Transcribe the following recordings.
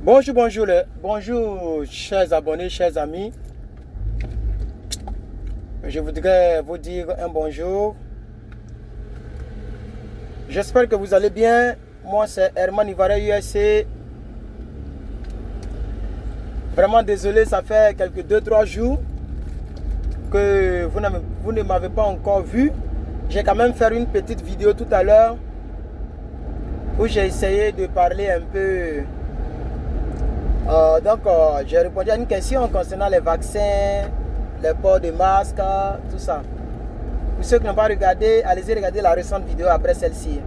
Bonjour chers abonnés, chers amis. Je voudrais vous dire un bonjour. J'espère que vous allez bien. Moi c'est Herman Ivoire USA. Vraiment désolé, ça fait quelques 2-3 jours que vous ne m'avez pas encore vu. J'ai quand même fait une petite vidéo tout à l'heure où j'ai essayé de parler un peu. J'ai répondu à une question concernant les vaccins, les ports de masques, tout ça. Pour ceux qui n'ont pas regardé, allez-y regarder la récente vidéo après celle-ci.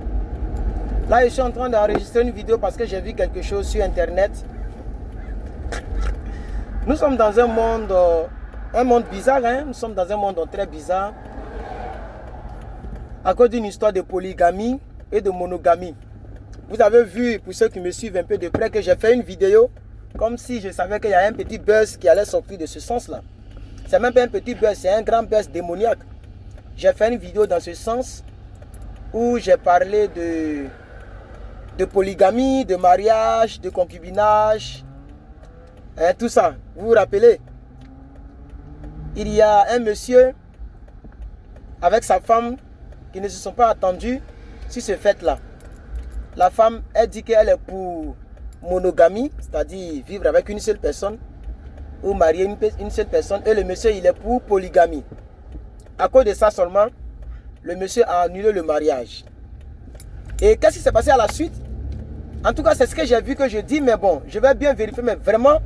Là, je suis en train d'enregistrer une vidéo parce que j'ai vu quelque chose sur Internet. Nous sommes dans un monde bizarre, hein? Nous sommes dans un monde très bizarre à cause d'une histoire de polygamie et de monogamie. Vous avez vu, pour ceux qui me suivent un peu de près, que j'ai fait une vidéo comme si je savais qu'il y a un petit buzz qui allait sortir de ce sens-là. C'est même pas un petit buzz, c'est un grand buzz démoniaque. J'ai fait une vidéo dans ce sens où j'ai parlé de polygamie, de mariage, de concubinage, hein, tout ça. Vous vous rappelez? Il y a un monsieur avec sa femme qui ne se sont pas attendus sur ce fait-là. La femme, elle dit qu'elle est pour monogamie, c'est-à-dire vivre avec une seule personne ou marier une seule personne, et le monsieur il est pour polygamie. À cause de ça seulement, le monsieur a annulé le mariage. Et qu'est-ce qui s'est passé à la suite? En tout cas, c'est ce que j'ai vu que je dis, mais bon, je vais bien vérifier, mais vraiment,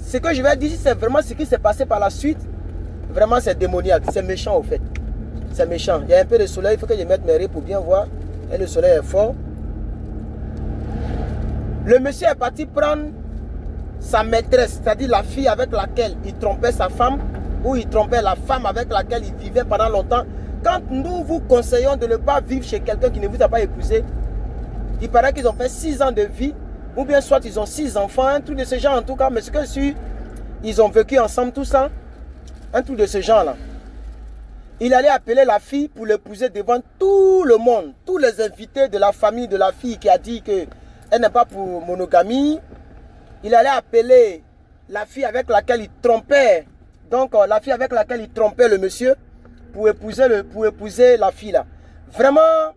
ce que je vais dire, c'est vraiment ce qui s'est passé par la suite. Vraiment, c'est démoniaque, c'est méchant au fait. C'est méchant. Il y a un peu de soleil, il faut que je mette mes raies pour bien voir. Et le soleil est fort. Le monsieur est parti prendre sa maîtresse, c'est-à-dire la fille avec laquelle il trompait sa femme, ou il trompait la femme avec laquelle il vivait pendant longtemps. Quand nous vous conseillons de ne pas vivre chez quelqu'un qui ne vous a pas épousé, il paraît qu'ils ont fait 6 ans de vie, ou bien soit ils ont 6 enfants, un truc de ce genre en tout cas, mais ce que je suis, ils ont vécu ensemble tout ça, un truc de ce genre-là. Il allait appeler la fille pour l'épouser devant tout le monde, tous les invités de la famille de la fille qui a dit qu'elle n'est pas pour monogamie. Il allait appeler la fille avec laquelle il trompait, donc la fille avec laquelle il trompait le monsieur pour épouser la fille là. Vraiment,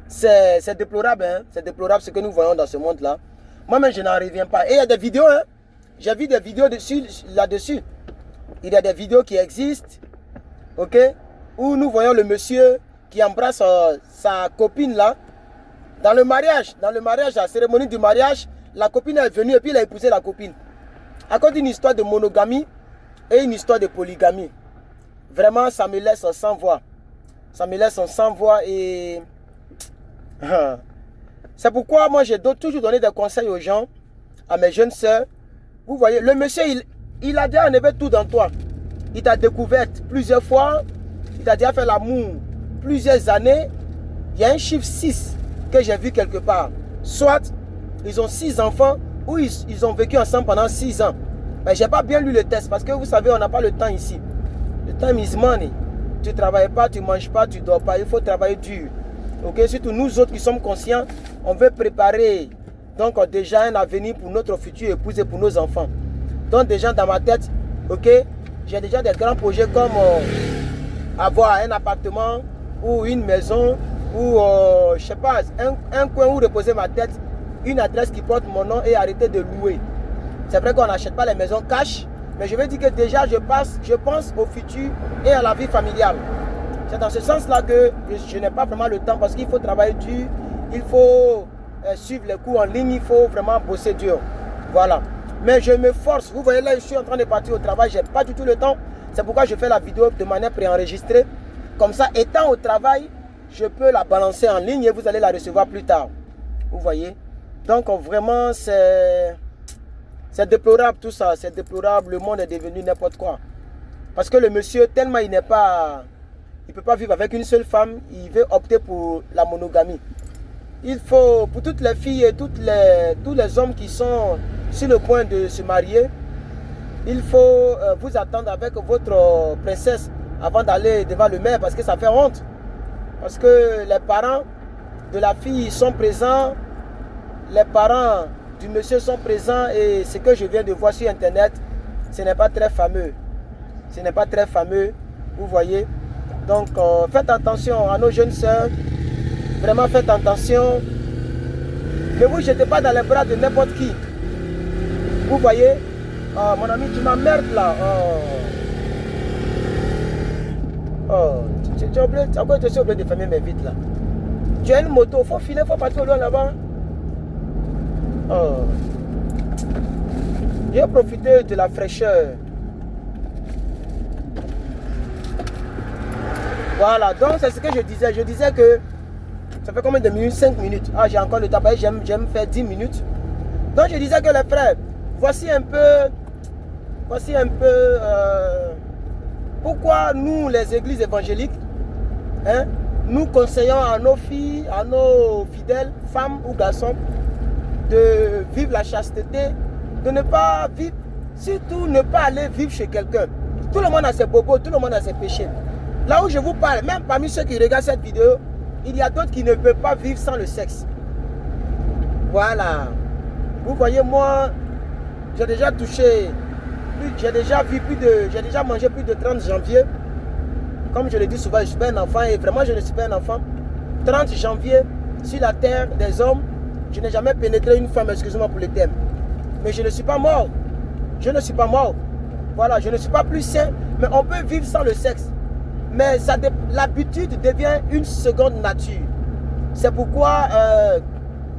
c'est déplorable, hein? C'est déplorable ce que nous voyons dans ce monde-là. Moi-même, je n'en reviens pas. Et il y a des vidéos, hein? J'ai vu des vidéos là-dessus. Il y a des vidéos qui existent, ok? Où nous voyons le monsieur qui embrasse sa copine là. Dans le mariage, la cérémonie du mariage, la copine est venue et puis il a épousé la copine. À cause d'une histoire de monogamie et une histoire de polygamie. Vraiment, ça me laisse sans voix. Ça me laisse sans voix et... C'est pourquoi moi j'ai toujours donné des conseils aux gens, à mes jeunes soeurs. Vous voyez, le monsieur, il a déjà enlevé tout dans toi. Il t'a découverte plusieurs fois. Il t'a déjà fait l'amour plusieurs années. Il y a un chiffre 6 que j'ai vu quelque part. Soit ils ont 6 enfants ou ils ont vécu ensemble pendant 6 ans. Mais je n'ai pas bien lu le test parce que vous savez, on n'a pas le temps ici. Le time is money. Tu ne travailles pas, tu ne manges pas, tu ne dors pas. Il faut travailler dur. Okay? Surtout nous autres qui sommes conscients, on veut préparer donc déjà un avenir pour notre future épouse et pour nos enfants. Donc déjà dans ma tête, ok, j'ai déjà des grands projets comme avoir un appartement ou une maison ou je sais pas, un coin où reposer ma tête, une adresse qui porte mon nom et arrêter de louer. C'est vrai qu'on n'achète pas les maisons cash, mais je veux dire que déjà je pense au futur et à la vie familiale. C'est dans ce sens-là que je n'ai pas vraiment le temps parce qu'il faut travailler dur, il faut suivre les cours en ligne, il faut vraiment bosser dur. Voilà. Mais je me force. Vous voyez là, je suis en train de partir au travail, je n'ai pas du tout le temps. C'est pourquoi je fais la vidéo de manière préenregistrée. Comme ça, étant au travail, je peux la balancer en ligne et vous allez la recevoir plus tard. Vous voyez? Donc vraiment, c'est déplorable tout ça. C'est déplorable. Le monde est devenu n'importe quoi. Parce que le monsieur, tellement il ne peut pas vivre avec une seule femme, il veut opter pour la monogamie. Il faut, pour toutes les filles et tous les hommes qui sont sur le point de se marier, il faut vous attendre avec votre princesse avant d'aller devant le maire parce que ça fait honte. Parce que les parents de la fille sont présents, les parents du monsieur sont présents et ce que je viens de voir sur internet, ce n'est pas très fameux. Ce n'est pas très fameux, vous voyez. Donc faites attention à nos jeunes sœurs. Vraiment faites attention. Ne vous jetez pas dans les bras de n'importe qui. Vous voyez, mon ami, tu m'emmerdes là. Tu es obligé de fermer mes vitres là. Tu as une moto, il faut filer, il faut partir au loin là-bas. J'ai profité de la fraîcheur. Voilà, donc c'est ce que je disais. Je disais que ça fait combien de minutes? 5 minutes. Ah, j'ai encore le tabac, j'aime faire 10 minutes. Donc je disais que les frères, voici un peu pourquoi nous, les églises évangéliques, hein, nous conseillons à nos filles, à nos fidèles, femmes ou garçons, de vivre la chasteté, de ne pas vivre, surtout ne pas aller vivre chez quelqu'un. Tout le monde a ses bobos, tout le monde a ses péchés. Là où je vous parle, même parmi ceux qui regardent cette vidéo, il y a d'autres qui ne peuvent pas vivre sans le sexe. Voilà. Vous voyez, moi, j'ai déjà touché, j'ai déjà mangé plus de 30 janvier. Comme je le dis souvent, je ne suis pas un enfant et vraiment je ne suis pas un enfant. 30 janvier, sur la terre des hommes, je n'ai jamais pénétré une femme, excusez-moi pour le thème. Mais je ne suis pas mort. Je ne suis pas mort. Voilà, je ne suis pas plus sain, mais on peut vivre sans le sexe. Mais l'habitude devient une seconde nature. C'est pourquoi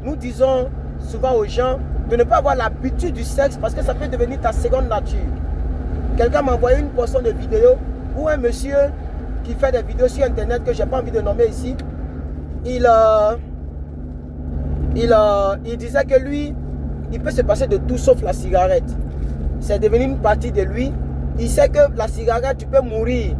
nous disons souvent aux gens de ne pas avoir l'habitude du sexe parce que ça peut devenir ta seconde nature. Quelqu'un m'a envoyé une portion de vidéo où un monsieur qui fait des vidéos sur internet que je n'ai pas envie de nommer ici, il disait que lui, il peut se passer de tout sauf la cigarette. C'est devenu une partie de lui. Il sait que la cigarette, tu peux mourir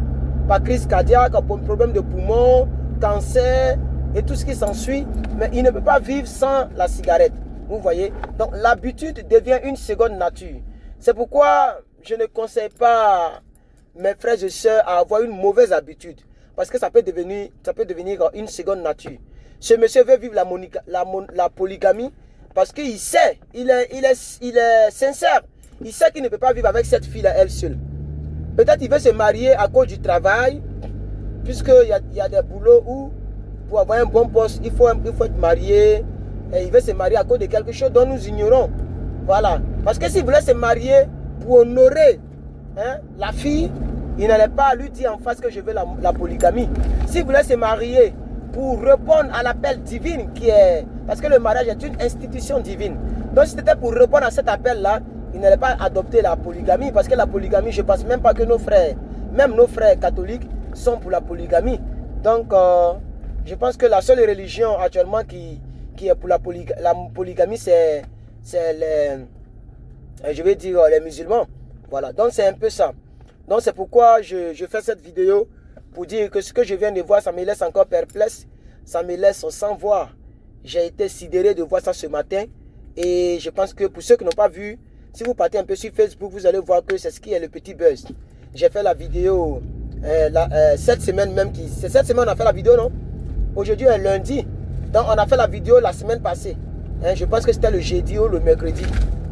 par crise cardiaque, problème de poumon, cancer et tout ce qui s'ensuit. Mais il ne peut pas vivre sans la cigarette. Vous voyez? Donc l'habitude devient une seconde nature. C'est pourquoi je ne conseille pas mes frères et sœurs à avoir une mauvaise habitude. Parce que ça peut devenir une seconde nature. Ce monsieur veut vivre la polygamie parce qu'il sait, il est sincère. Il sait qu'il ne peut pas vivre avec cette fille-là, elle seule. Peut-être il veut se marier à cause du travail, puisqu'il y a des boulots où, pour avoir un bon poste, il faut être marié. Et il veut se marier à cause de quelque chose dont nous ignorons. Voilà. Parce que s'il voulait se marier pour honorer la fille, il n'allait pas lui dire en face que je veux la polygamie. S'il voulait se marier pour répondre à l'appel divin qui est... Parce que le mariage est une institution divine. Donc si c'était pour répondre à cet appel-là, il n'allait pas adopter la polygamie. Parce que la polygamie, je ne pense même pas que nos frères, même nos frères catholiques, sont pour la polygamie. Donc je pense que la seule religion actuellement qui est pour la polygamie, c'est les musulmans. Voilà, donc c'est un peu ça. Donc c'est pourquoi je fais cette vidéo pour dire que ce que je viens de voir, ça me laisse encore perplexe, ça me laisse sans voix. J'ai été sidéré de voir ça ce matin et je pense que pour ceux qui n'ont pas vu, si vous partez un peu sur Facebook, vous allez voir que c'est ce qui est le petit buzz. J'ai fait la vidéo cette semaine même, c'est cette semaine on a fait la vidéo, non? Aujourd'hui est lundi, donc on a fait la vidéo la semaine passée. Je pense que c'était le jeudi ou le mercredi,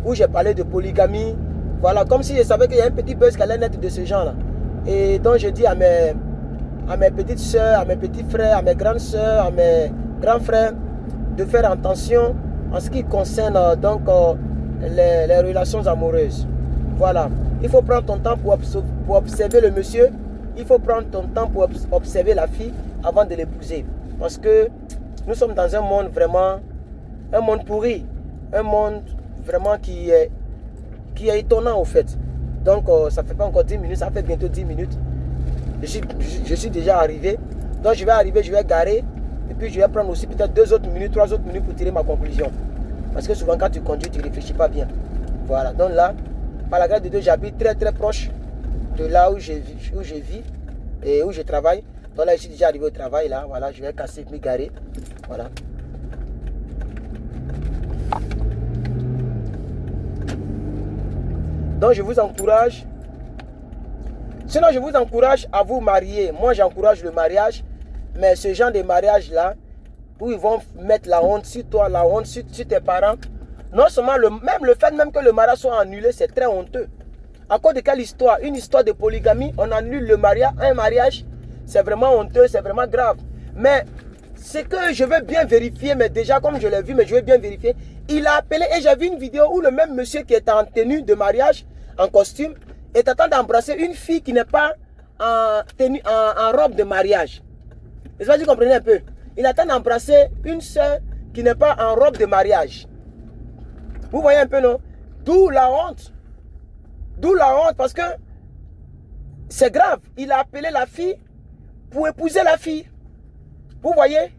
où j'ai parlé de polygamie. Voilà, comme si je savais qu'il y a un petit buzz qui allait naître de ce genre-là. Et donc je dis à mes petites soeurs, à mes petits frères, à mes grandes soeurs, à mes grands frères, de faire attention en ce qui concerne les relations amoureuses. Voilà, il faut prendre ton temps pour observer le monsieur. Il faut prendre ton temps pour observer la fille avant de l'épouser. Parce que nous sommes dans un monde vraiment, un monde pourri. Un monde vraiment qui est étonnant au fait. Donc ça fait pas encore 10 minutes, ça fait bientôt 10 minutes. Je suis déjà arrivé. Donc je vais arriver, je vais garer. Et puis je vais prendre aussi peut-être 2 autres minutes, 3 autres minutes pour tirer ma conclusion. Parce que souvent quand tu conduis, tu ne réfléchis pas bien. Voilà, donc là, par la grâce de Dieu, j'habite très très proche de là où je vis et où je travaille. Donc là, je suis déjà arrivé au travail. Là, voilà, je vais casser et me garer. Voilà. Donc je vous encourage. Sinon, je vous encourage à vous marier. Moi, j'encourage le mariage. Mais ce genre de mariage-là, où ils vont mettre la honte sur toi, la honte sur tes parents, Non seulement, même le fait même que le mariage soit annulé, c'est très honteux. À cause de quelle histoire? Une histoire de polygamie, on annule le mariage, un mariage, c'est vraiment honteux, c'est vraiment grave. Mais c'est que je veux bien vérifier, mais déjà comme je l'ai vu, mais je veux bien vérifier. Il a appelé, et j'ai vu une vidéo où le même monsieur qui est en tenue de mariage, en costume, est en train d'embrasser une fille qui n'est pas en robe de mariage. Est-ce que vous comprenez un peu? Il attend d'embrasser une soeur qui n'est pas en robe de mariage. Vous voyez un peu, non? D'où la honte. D'où la honte, parce que c'est grave. Il a appelé la fille pour épouser la fille. Vous voyez?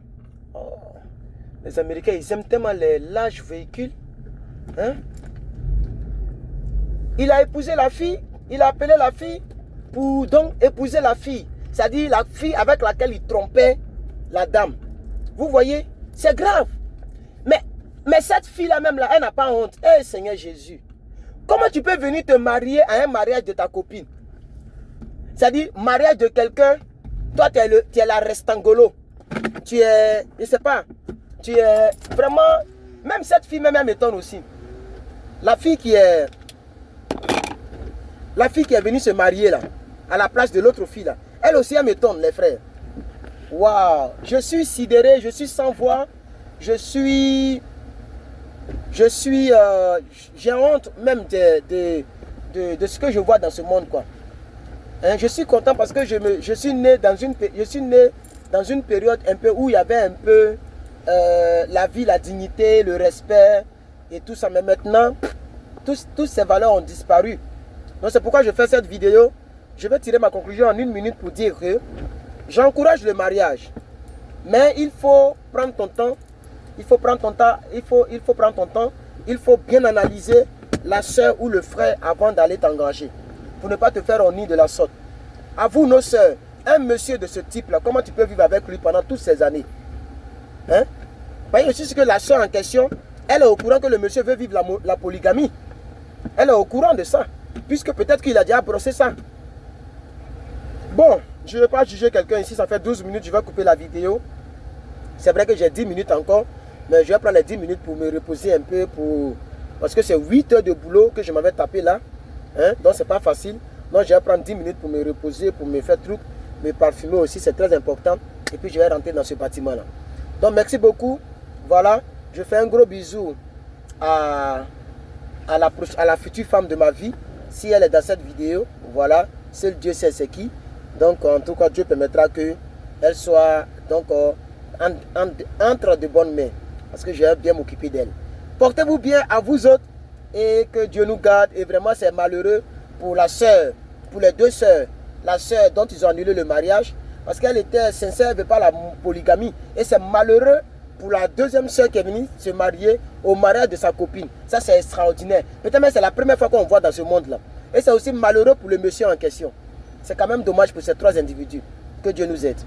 Oh, les Américains, ils aiment tellement les lâches véhicules. Hein? Il a épousé la fille. Il a appelé la fille pour donc épouser la fille. C'est-à-dire la fille avec laquelle il trompait la dame. Vous voyez? C'est grave. Mais cette fille-là même, là, elle n'a pas honte. Eh Seigneur Jésus. Comment tu peux venir te marier à un mariage de ta copine? C'est-à-dire, mariage de quelqu'un, toi, tu es la restangolo. Tu es, je ne sais pas, tu es vraiment... Même cette fille, même, elle m'étonne aussi. La fille qui est venue se marier, là, à la place de l'autre fille, là, elle aussi, elle m'étonne, les frères. Waouh! Je suis sidéré, je suis sans voix, j'ai honte même de ce que je vois dans ce monde, quoi. Hein, je suis content parce que je suis né dans une période un peu où il y avait un peu la vie, la dignité, le respect et tout ça. Mais maintenant, toutes ces valeurs ont disparu. Donc c'est pourquoi je fais cette vidéo. Je vais tirer ma conclusion en 1 minute pour dire que j'encourage le mariage. Mais il faut prendre ton temps. Il faut prendre ton temps. Il faut bien analyser la soeur ou le frère avant d'aller t'engager. Pour ne pas te faire honneur de la sorte. À vous, nos soeurs, un monsieur de ce type-là, comment tu peux vivre avec lui pendant toutes ces années? Hein? Voyez aussi ce que la soeur en question, elle est au courant que le monsieur veut vivre la polygamie. Elle est au courant de ça. Puisque peut-être qu'il a déjà brossé ça. Bon, je ne vais pas juger quelqu'un ici, ça fait 12 minutes, je vais couper la vidéo. C'est vrai que j'ai 10 minutes encore, mais je vais prendre les 10 minutes pour me reposer un peu, parce que c'est 8 heures de boulot que je m'avais tapé là. Hein? Donc c'est pas facile. Donc je vais prendre 10 minutes pour me reposer, pour me faire truc, me parfumer aussi, c'est très important. Et puis je vais rentrer dans ce bâtiment là. Donc merci beaucoup. Voilà, je fais un gros bisou à la future femme de ma vie. Si elle est dans cette vidéo, voilà, seul Dieu sait c'est qui. Donc en tout cas, Dieu permettra qu'elle soit donc entre de bonnes mains. Parce que je vais bien m'occuper d'elle. Portez-vous bien à vous autres. Et que Dieu nous garde. Et vraiment c'est malheureux pour la soeur, pour les deux soeurs. La soeur dont ils ont annulé le mariage. Parce qu'elle était sincère, elle ne veut pas la polygamie. Et c'est malheureux pour la deuxième soeur qui est venue se marier au mariage de sa copine. Ça c'est extraordinaire. Peut-être même c'est la première fois qu'on voit dans ce monde-là. Et c'est aussi malheureux pour le monsieur en question. C'est quand même dommage pour ces 3 individus. Que Dieu nous aide.